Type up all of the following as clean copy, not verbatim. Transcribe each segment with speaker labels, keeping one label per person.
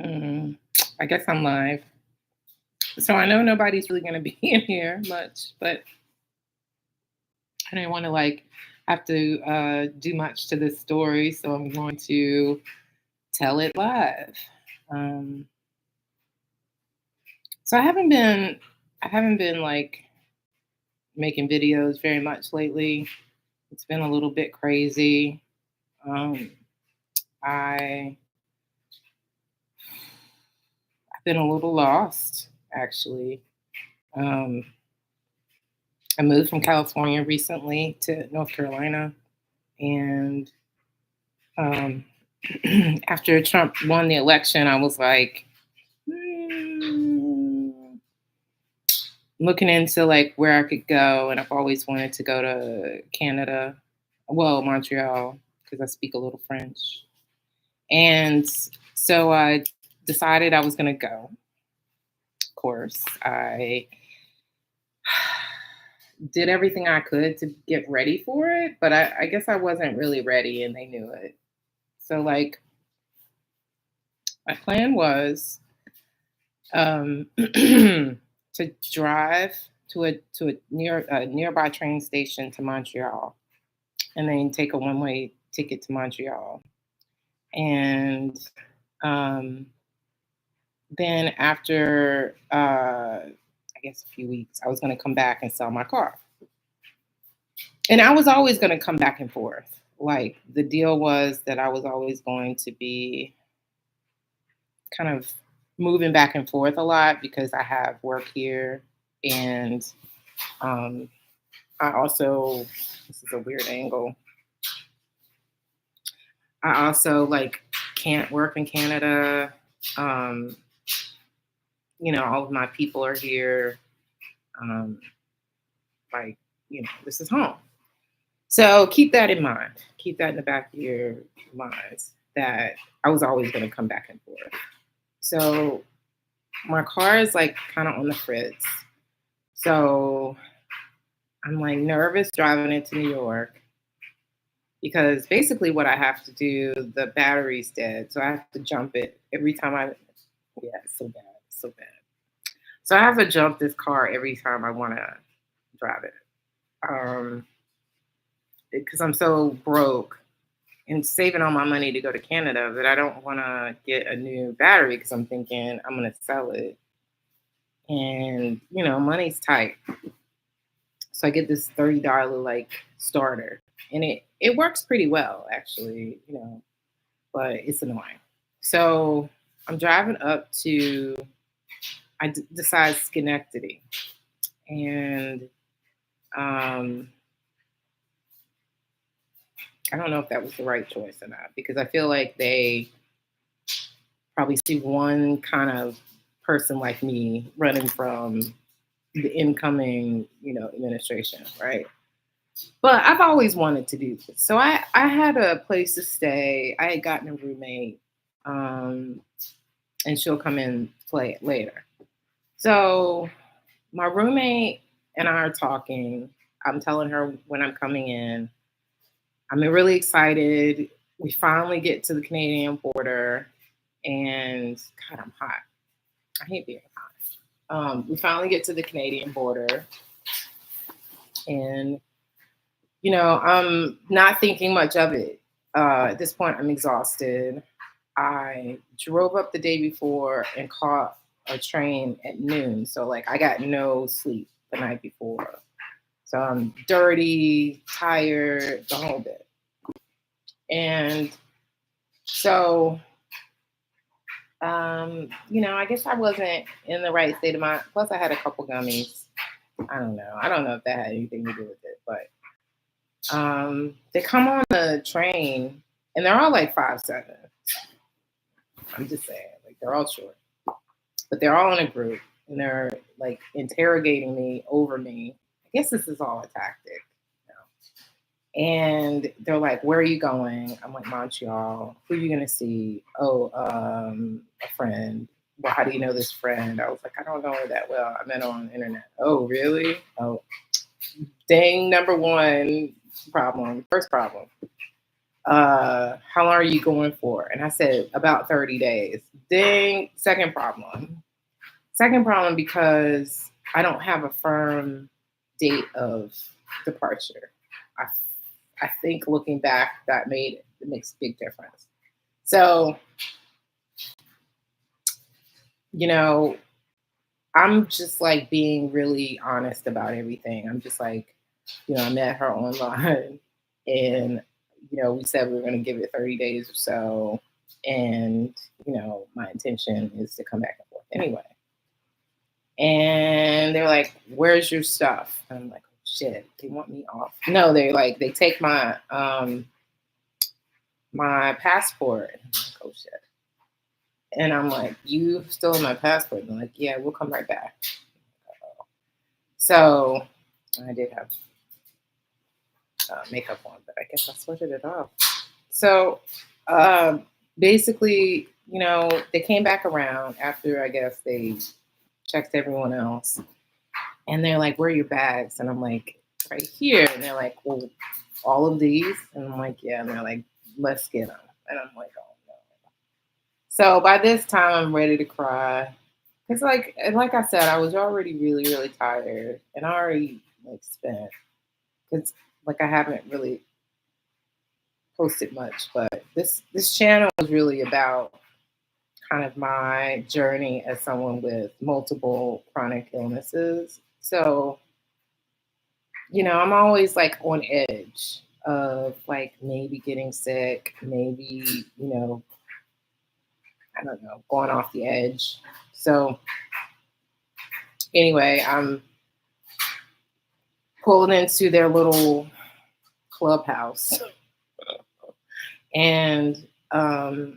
Speaker 1: Mm, I guess I'm live. So I know nobody's really going to be in here much, but I didn't want to have to do much to this story, so I'm going to tell it live. Um, so I haven't been making videos very much lately. It's been a little bit crazy. Um, I I've been a little lost actually. Um, I moved from California recently to North Carolina, and um, after Trump won the election, I was like "Hmm," looking into where I could go, and I've always wanted to go to Canada, well, Montreal, because I speak a little French, and so I decided I was going to go. Of course, I did everything I could to get ready for it, but I guess I wasn't really ready, and they knew it. So my plan was to drive to a nearby train station to Montreal, and then take a one way ticket to Montreal, and um, then after I guess a few weeks, I was going to come back and sell my car, and I was always going to come back and forth. Like the deal was that I was always going to be kind of moving back and forth a lot because I have work here, and um, I also, this is a weird angle. I also can't work in Canada. Um, all of my people are here. Um, like, this is home. So keep that in mind. Keep that in the back of your minds that I was always going to come back and forth. So my car is kind of on the fritz. So I'm nervous driving it to New York because basically what I have to do, the battery's dead. So I have to jump it every time yeah, it's so bad. It's so bad. So I have to jump this car every time I want to drive it. Because I'm so broke and saving all my money to go to Canada that I don't want to get a new battery because I'm thinking I'm going to sell it. And, money's tight. So I get this $30 starter, and it works pretty well actually, but it's annoying. So I'm driving up to decide Schenectady, and um, I don't know if that was the right choice or not because I feel like they probably see one kind of person like me running from the incoming, administration, right? But I've always wanted to do this. So I had a place to stay. I had gotten a roommate, um, and she'll come in play it later. So my roommate and I are talking. I'm telling her when I'm coming in. I'm really excited. We finally get to the Canadian border, and God, I'm hot. I hate being hot. We finally get to the Canadian border, and I'm not thinking much of it. At this point, I'm exhausted. I drove up the day before and caught a train at noon. So, I got no sleep the night before. So, I'm dirty, tired, the whole bit. And so, I guess I wasn't in the right state of mind. Plus, I had a couple gummies. I don't know. I don't know if that had anything to do with it, but they come on the train and they're all 5'7". I'm just saying, they're all short, but they're all in a group and they're interrogating me over me. I guess this is all a tactic. And they're like, "Where are you going?" I'm like, "Montreal." "Who are you gonna see?" "Oh, a friend." "Well, how do you know this friend?" I was like, "I don't know her that well. I met her on the internet." "Oh, really?" "Oh, dang, number one problem, first problem." How long are you going for? And I said, about 30 days. Ding, Second problem because I don't have a firm date of departure. I, I think looking back, it makes a big difference. So, you know, I'm just like being really honest about everything. I'm just like, I met her online and, we said we were going to give it 30 days or so. And, my intention is to come back and forth anyway. And they're like, "Where's your stuff?" And I'm like, "Oh, shit, they want me off." No, they take my passport. And I'm like, "Oh shit." And I'm like, "You still have my passport?" And they're like, "Yeah, we'll come right back." So I did have makeup on, but I guess I sweated it off. So uh, basically, they came back around after I guess they checked everyone else. And they're like, "Where are your bags?" And I'm like, "Right here." And they're like, "Well, all of these?" And I'm like, "Yeah." And they're like, "Let's get them." And I'm like, "Oh no." So by this time, I'm ready to cry. It's like, and like I said, I was already really, really tired, and I already like spent. It's like I haven't really posted much, but this channel is really about kind of my journey as someone with multiple chronic illnesses. So I'm always like on edge of like maybe getting sick, maybe, I don't know, going off the edge. So anyway, I'm pulled into their little clubhouse and I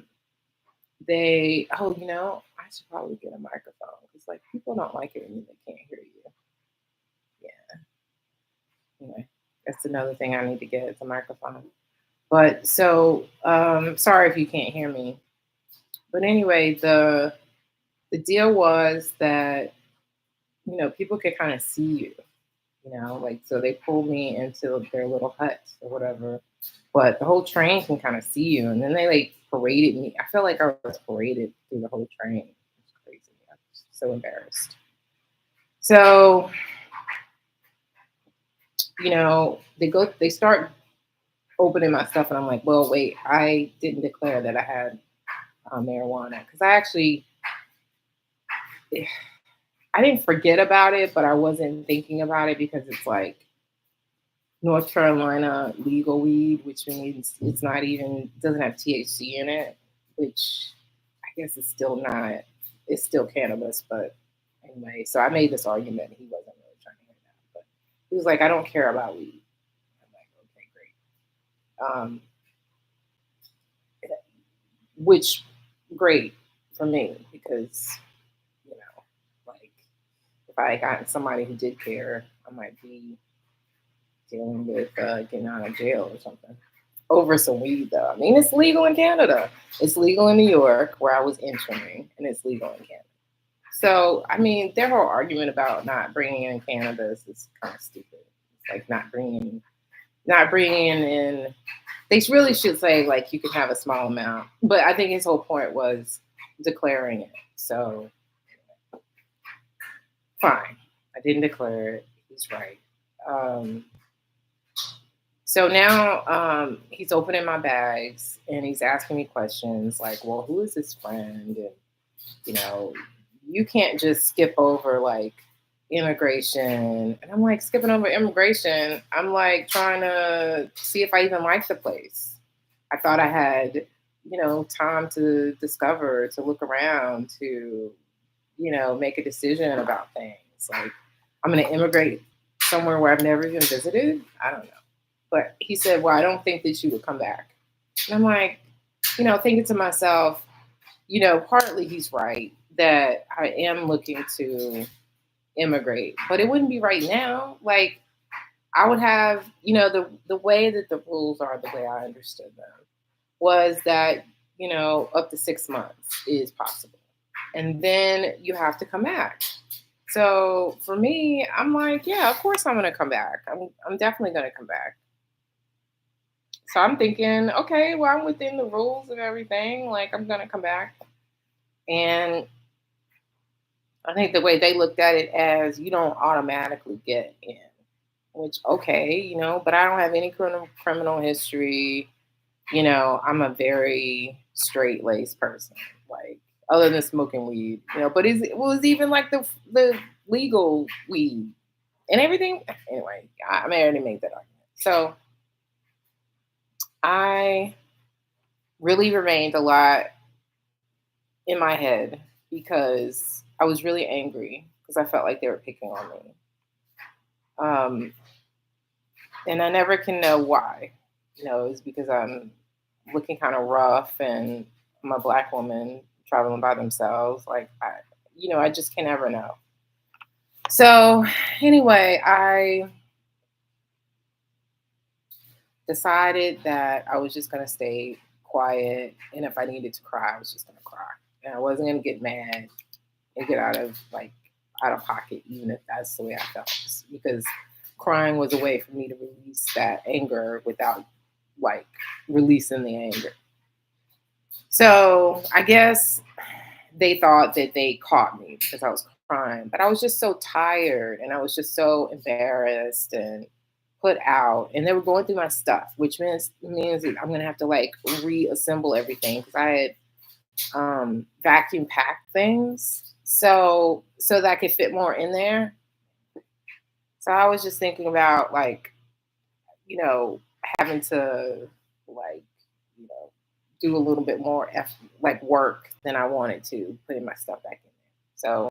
Speaker 1: should probably get a microphone because like people don't like it when they can't hear you. Yeah. Anyway, that's another thing I need to get is a microphone. But so sorry if you can't hear me. But anyway, the deal was that people could kind of see you, like so they pulled me into their little huts or whatever. But the whole train can kind of see you, and then they like paraded me. I felt like I was paraded through the whole train. It's crazy. I was so embarrassed. So they start opening my stuff, and I'm like, well, wait, I didn't declare that I had marijuana because I didn't forget about it, but I wasn't thinking about it because it's like North Carolina legal weed, which means it's not even doesn't have THC in it, which I guess it's still not. It's still cannabis, but anyway. So I made this argument. He wasn't really trying to hear that, but he was like, "I don't care about weed." I'm like, "Okay, great." Which great for me because like if I got somebody who did care, I might be dealing with getting out of jail or something over some weed, though. I mean, it's legal in Canada. It's legal in New York, where I was entering, and it's legal in Canada. So, I mean, their whole argument about not bringing in cannabis is kind of stupid. It's like not bringing in. They really should say like you can have a small amount, but I think his whole point was declaring it. So, fine, I didn't declare it. He's right. Um, So now he's opening my bags and he's asking me questions like, well, who is this friend? And, you know, you can't just skip over like immigration. And I'm like, skipping over immigration. I'm like trying to see if I even like the place. I thought I had, time to discover, to look around, to, make a decision about things. Like, I'm going to immigrate somewhere where I've never even visited. I don't know. But he said, well, I don't think that you would come back. And I'm like, thinking to myself, partly he's right that I am looking to immigrate, but it wouldn't be right now. Like I would have, the way that the rules are, the way I understood them was that, up to 6 months is possible. And then you have to come back. So for me, I'm like, yeah, of course I'm going to come back. I'm definitely going to come back. So I'm thinking, okay, well, I'm within the rules and everything. Like, I'm going to come back. And I think the way they looked at it as you don't automatically get in, which, okay, but I don't have any criminal history. I'm a very straight laced person, like, other than smoking weed, but it was even like the legal weed and everything. Anyway, I already made that argument. So I really remained a lot in my head because I was really angry because I felt like they were picking on me. Um, and I never can know why. It's because I'm looking kind of rough and I'm a black woman traveling by themselves. Like, I just can never know. So, anyway, I decided that I was just going to stay quiet. And if I needed to cry, I was just going to cry. And I wasn't going to get mad and get out of pocket, even if that's the way I felt. Because crying was a way for me to release that anger without like releasing the anger. So I guess they thought that they caught me because I was crying, but I was just so tired and I was just so embarrassed and put out. And they were going through my stuff, which means that I'm gonna have to like reassemble everything because I had vacuum packed things so that I could fit more in there. So I was just thinking about like, having to like, you know, do a little bit more like work than I wanted to putting my stuff back in there. So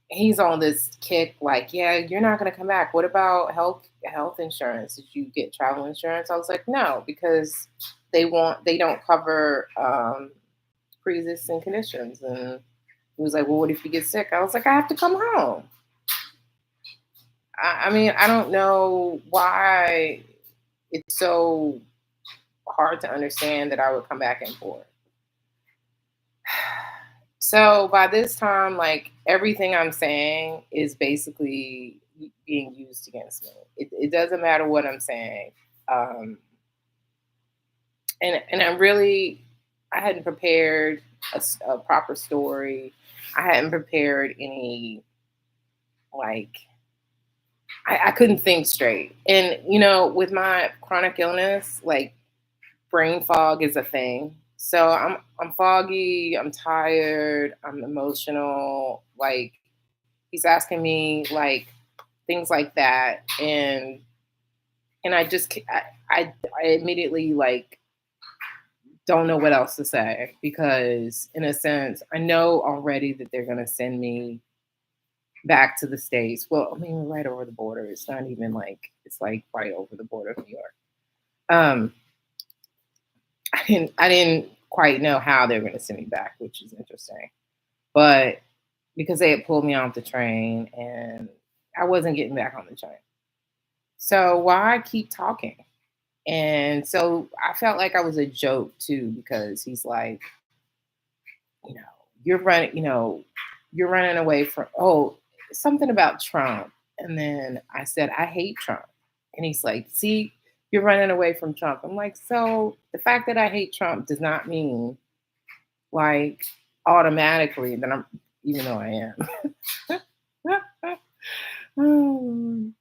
Speaker 1: he's on this kick like, yeah, you're not gonna come back. What about health insurance? Did you get travel insurance? I was like, no, because they don't cover pre-existing conditions. And he was like, well, what if you get sick? I was like, I have to come home. I mean, I don't know why it's so hard to understand that I would come back and forth. So by this time, like everything I'm saying is basically being used against me. It doesn't matter what I'm saying. Um, and I hadn't prepared a proper story. I hadn't prepared any like I couldn't think straight. And with my chronic illness, like brain fog is a thing. So I'm foggy, I'm tired, I'm emotional. Like he's asking me like things like that, and I just I immediately like don't know what else to say because in a sense I know already that they're gonna send me back to the States. Well, I mean, we're right over the border. It's not even like it's like right over the border of New York. Um, I didn't quite know how they were going to send me back, which is interesting. But because they had pulled me off the train and I wasn't getting back on the train. So why keep talking? And so I felt like I was a joke too because he's like, you know, you're running away from something about Trump. And then I said, I hate Trump. And he's like, see, you're running away from Trump. I'm like, so the fact that I hate Trump does not mean like automatically that I'm, even though I am.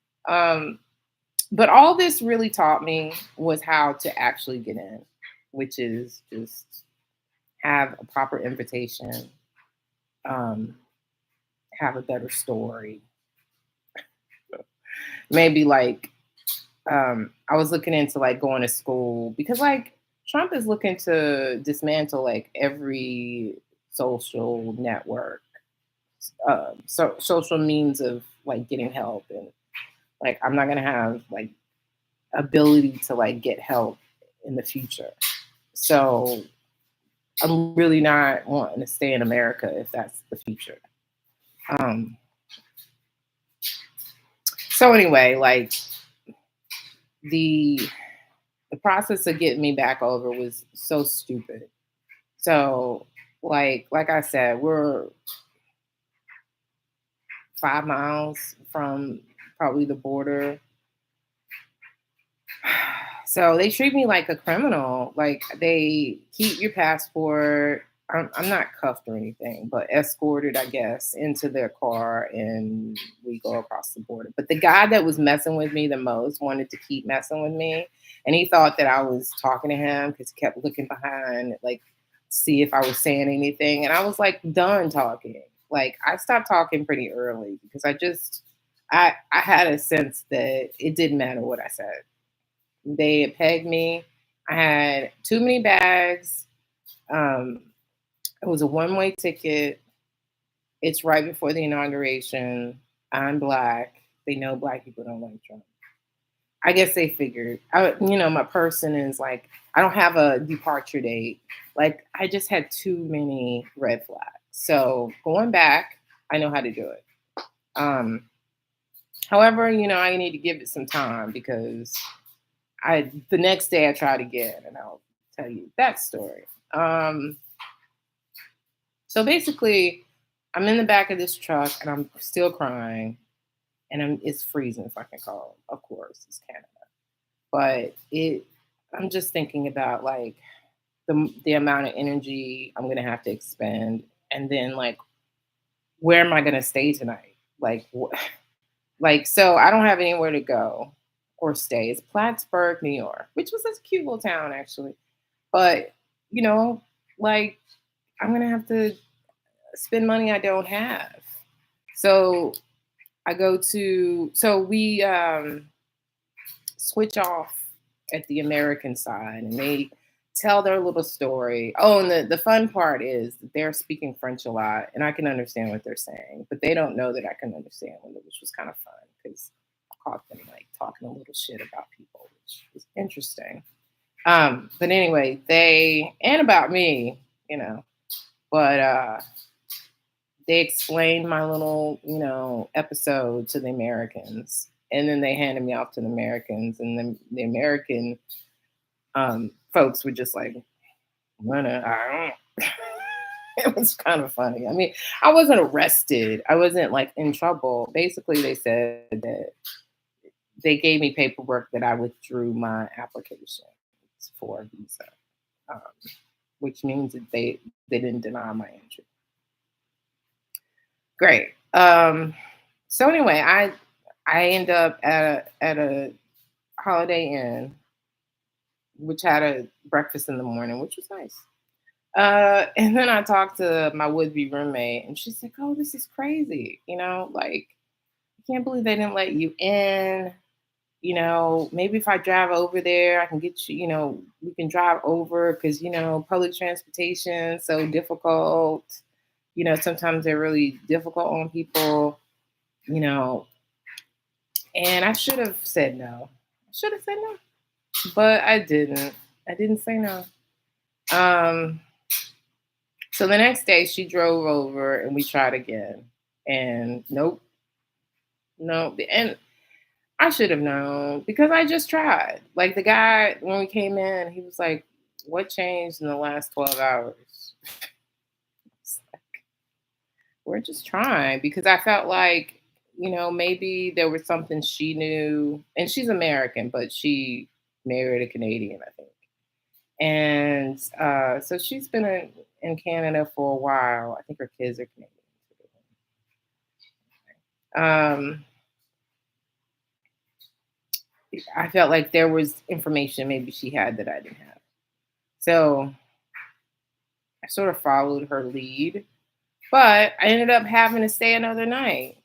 Speaker 1: But all this really taught me was how to actually get in, which is just have a proper invitation, um, have a better story. Maybe like I was looking into like going to school because like Trump is looking to dismantle like every social network, so social means of like getting help, and like I'm not gonna have like ability to like get help in the future. So I'm really not wanting to stay in America if that's the future. Um, so anyway, like the the process of getting me back over was so stupid. So like I said, we're 5 miles from probably the border. So they treat me like a criminal. Like they keep your passport. I'm not cuffed or anything, but escorted, I guess, into their car and we go across the border. But the guy that was messing with me the most wanted to keep messing with me. And he thought that I was talking to him because he kept looking behind, like, see if I was saying anything. And I was like, done talking. Like, I stopped talking pretty early because I had a sense that it didn't matter what I said. They had pegged me. I had too many bags. Um, it was a one-way ticket. It's right before the inauguration. I'm black. They know black people don't like Trump. I guess they figured. My person is like, I don't have a departure date. Like, I just had too many red flags. So going back, I know how to do it. Um, However, I need to give it some time because the next day I tried again, and I'll tell you that story. So basically, I'm in the back of this truck and I'm still crying, and it's freezing fucking cold. Of course, it's Canada, but I'm just thinking about like the amount of energy I'm gonna have to expend, and then like where am I gonna stay tonight? Like like so I don't have anywhere to go or stay. It's Plattsburgh, New York, which was a cute little town actually. But, you know, like I'm gonna have to spend money I don't have. So we switch off at the American side and they tell their little story. Oh, and the fun part is that they're speaking French a lot and I can understand what they're saying, but they don't know that I can understand them, which was kind of fun because I caught them like talking a little shit about people, which was interesting. But anyway, they and about me, you know, but they explained my little, episode to the Americans, and then they handed me off to the Americans, and then the American folks were just like, I don't. It was kind of funny. I mean, I wasn't arrested. I wasn't like in trouble. Basically, they said that they gave me paperwork that I withdrew my application for a visa, um, which means that they didn't deny my entry. Great. So anyway, I end up at a Holiday Inn, which had a breakfast in the morning, which was nice. And then I talked to my would-be roommate, and she's like, "Oh, this is crazy. Like I can't believe they didn't let you in. Maybe if I drive over there, I can get you. We can drive over because public transportation is so difficult. Sometimes they're really difficult on people. You know, and I should have said no. I should have said no, but I didn't. I didn't say no. Um, so the next day she drove over and we tried again. And nope, no. And I should have known because I just tried. Like the guy, when we came in, he was like, "What changed in the last 12 hours?" It's like, we're just trying because I felt like, maybe there was something she knew. And she's American, but she married a Canadian, I think. And so she's been in Canada for a while. I think her kids are Canadian. Um, I felt like there was information maybe she had that I didn't have. So I sort of followed her lead, but I ended up having to stay another night.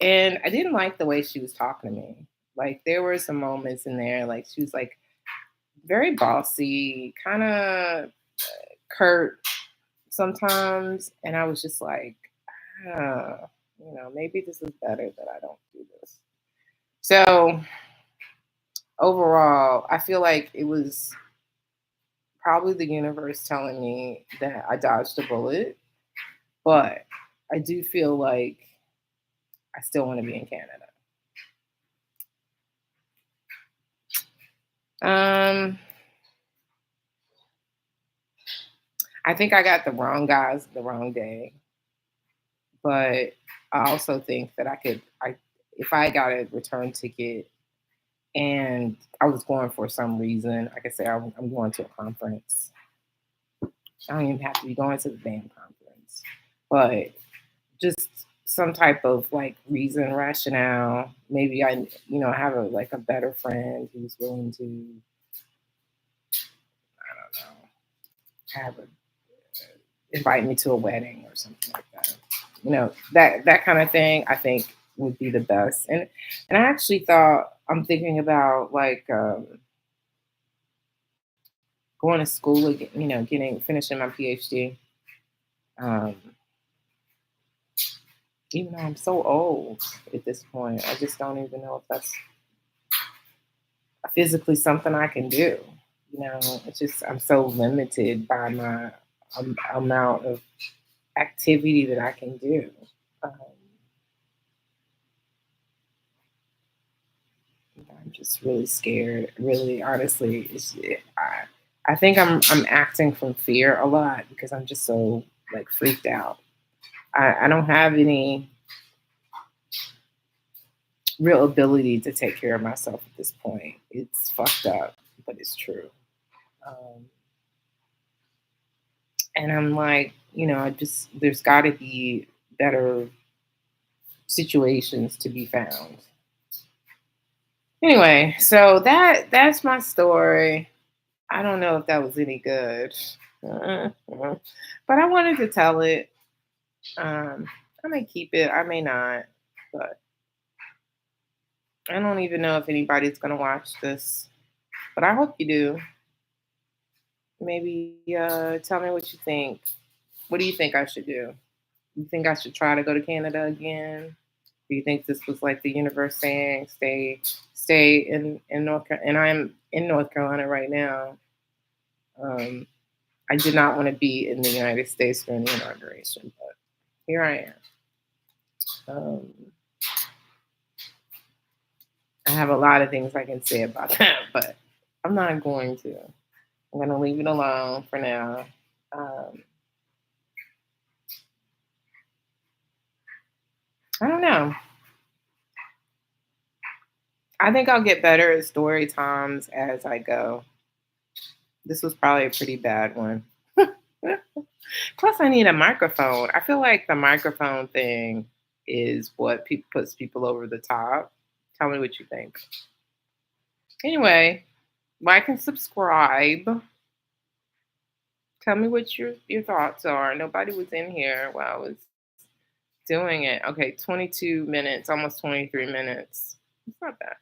Speaker 1: And I didn't like the way she was talking to me. Like there were some moments in there, like she was like very bossy, kind of curt sometimes. And I was just like, maybe this is better that I don't do this. So overall, I feel like it was probably the universe telling me that I dodged a bullet, but I do feel like I still want to be in Canada. Um, I think I got the wrong guys the wrong day, but I also think that if I got a return ticket and I was going for some reason, like I say, I'm going to a conference. I don't even have to be going to the damn conference, but just some type of like reason, rationale. Maybe I have a like a better friend who's willing to, I don't know, have a invite me to a wedding or something like that. That kind of thing. I think would be the best. And I actually thought I'm thinking about like going to school again. Getting finishing my PhD. Um, Even though I'm so old at this point, I just don't even know if that's physically something I can do. It's just I'm so limited by my amount of activity that I can do. Um, I'm just really scared. Really, honestly, I think I'm acting from fear a lot because I'm just so like freaked out. I don't have any real ability to take care of myself at this point. It's fucked up, but it's true. Um, and I'm like, I just there's got to be better situations to be found. Anyway, so that's my story. I don't know if that was any good, but I wanted to tell it. Um, I may keep it, I may not, but I don't even know if anybody's gonna watch this. But I hope you do. Maybe tell me what you think. What do you think I should do? You think I should try to go to Canada again? Do you think this was like the universe saying stay in North Carolina? And I'm in North Carolina right now. Um, I did not want to be in the United States during the inauguration, but here I am. Um, I have a lot of things I can say about that, but I'm not going to. I'm going to leave it alone for now. Um, I don't know. I think I'll get better at story times as I go. This was probably a pretty bad one. Plus, I need a microphone. I feel like the microphone thing is what puts people over the top. Tell me what you think. Anyway, like and subscribe. Tell me what your thoughts are. Nobody was in here while I was doing it. Okay, 22 minutes, almost 23 minutes. It's not bad.